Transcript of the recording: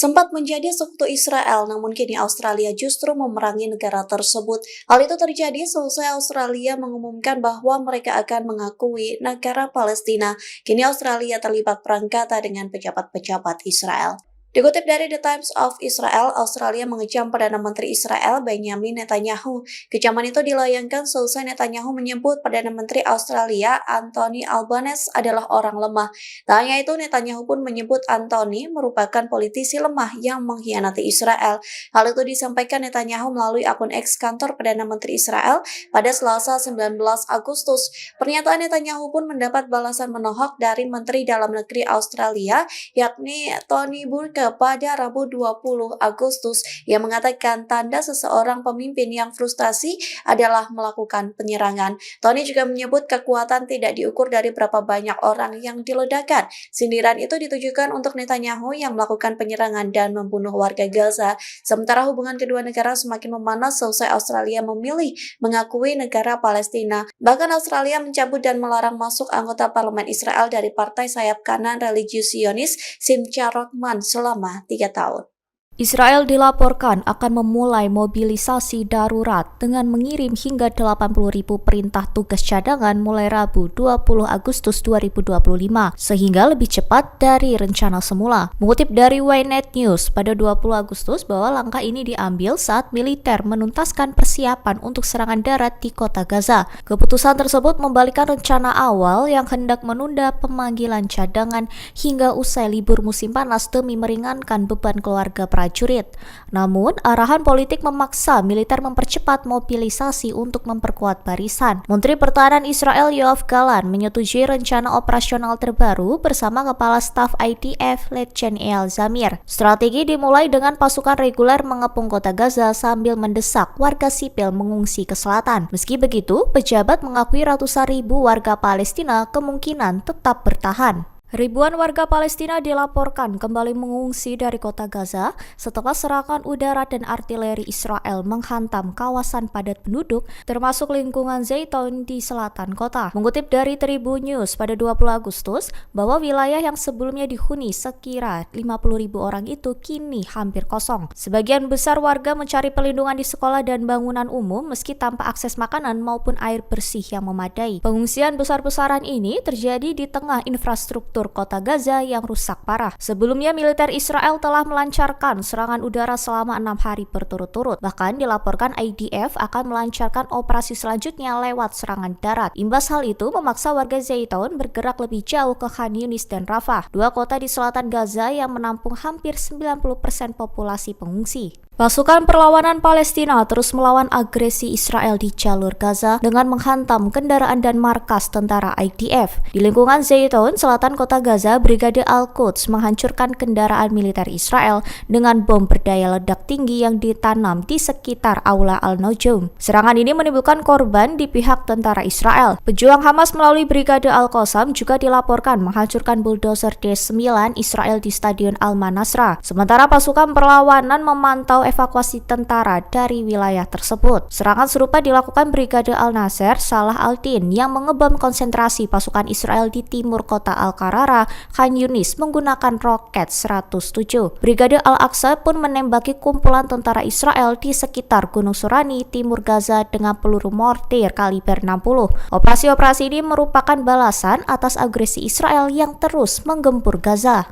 sempat menjadi sekutu Israel, namun kini Australia justru memerangi negara tersebut. Hal itu terjadi selesai Australia mengumumkan bahwa mereka akan mengakui negara Palestina. Kini Australia terlibat perang kata dengan pejabat-pejabat Israel. Dikutip dari The Times of Israel, Australia mengecam Perdana Menteri Israel Benjamin Netanyahu. Kecaman itu dilayangkan selesai Netanyahu menyebut Perdana Menteri Australia Anthony Albanese adalah orang lemah. Tak hanya itu, Netanyahu pun menyebut Anthony merupakan politisi lemah yang mengkhianati Israel. Hal itu disampaikan Netanyahu melalui akun X kantor Perdana Menteri Israel pada Selasa 19 Agustus. Pernyataan Netanyahu pun mendapat balasan menohok dari Menteri Dalam Negeri Australia, yakni Tony Burke pada Rabu 20 Agustus yang mengatakan tanda seseorang pemimpin yang frustasi adalah melakukan penyerangan. Tony juga menyebut kekuatan tidak diukur dari berapa banyak orang yang diledakkan. Sindiran itu ditujukan untuk Netanyahu yang melakukan penyerangan dan membunuh warga Gaza. Sementara hubungan kedua negara semakin memanas selesai Australia memilih mengakui negara Palestina. Bahkan Australia mencabut dan melarang masuk anggota parlemen Israel dari partai sayap kanan religius Zionis Simcha Rothman selama 3 tahun. Israel dilaporkan akan memulai mobilisasi darurat dengan mengirim hingga 80.000 perintah tugas cadangan mulai Rabu 20 Agustus 2025, sehingga lebih cepat dari rencana semula. Mengutip dari Ynet News pada 20 Agustus bahwa langkah ini diambil saat militer menuntaskan persiapan untuk serangan darat di kota Gaza. Keputusan tersebut membalikkan rencana awal yang hendak menunda pemanggilan cadangan hingga usai libur musim panas demi meringankan beban keluarga prajurit. Namun, arahan politik memaksa militer mempercepat mobilisasi untuk memperkuat barisan. Menteri Pertahanan Israel Yoav Gallant menyetujui rencana operasional terbaru bersama Kepala Staf IDF Letjen Eyal Zamir. Strategi dimulai dengan pasukan reguler mengepung kota Gaza sambil mendesak warga sipil mengungsi ke selatan. Meski begitu, pejabat mengakui ratusan ribu warga Palestina kemungkinan tetap bertahan. Ribuan warga Palestina dilaporkan kembali mengungsi dari kota Gaza setelah serangan udara dan artileri Israel menghantam kawasan padat penduduk termasuk lingkungan Zaytoun di selatan kota. Mengutip dari Tribun News pada 20 Agustus bahwa wilayah yang sebelumnya dihuni sekira 50.000 orang itu kini hampir kosong. Sebagian besar warga mencari perlindungan di sekolah dan bangunan umum meski tanpa akses makanan maupun air bersih yang memadai. Pengungsian besar-besaran ini terjadi di tengah infrastruktur kota Gaza yang rusak parah. Sebelumnya militer Israel telah melancarkan serangan udara selama 6 hari berturut-turut. Bahkan dilaporkan IDF akan melancarkan operasi selanjutnya lewat serangan darat. Imbas hal itu memaksa warga Zaytoun bergerak lebih jauh ke Khan Yunis dan Rafah, dua kota di selatan Gaza yang menampung hampir 90% populasi pengungsi. Pasukan perlawanan Palestina terus melawan agresi Israel di jalur Gaza dengan menghantam kendaraan dan markas tentara IDF. Di lingkungan Zaytoun, selatan kota Gaza, Brigade Al-Quds menghancurkan kendaraan militer Israel dengan bom berdaya ledak tinggi yang ditanam di sekitar Aula Al-Nujum. Serangan ini menimbulkan korban di pihak tentara Israel. Pejuang Hamas melalui Brigade Al-Qassam juga dilaporkan menghancurkan bulldozer D9 Israel di Stadion Al-Manasra. Sementara pasukan perlawanan memantau evakuasi tentara dari wilayah tersebut. Serangan serupa dilakukan Brigade Al-Nasser Salah Al-Din yang mengebom konsentrasi pasukan Israel di timur kota Al-Qarara, Khan Yunis menggunakan roket 107. Brigade Al-Aqsa pun menembaki kumpulan tentara Israel di sekitar Gunung Surani, timur Gaza dengan peluru mortir kaliber 60. Operasi-operasi ini merupakan balasan atas agresi Israel yang terus menggempur Gaza.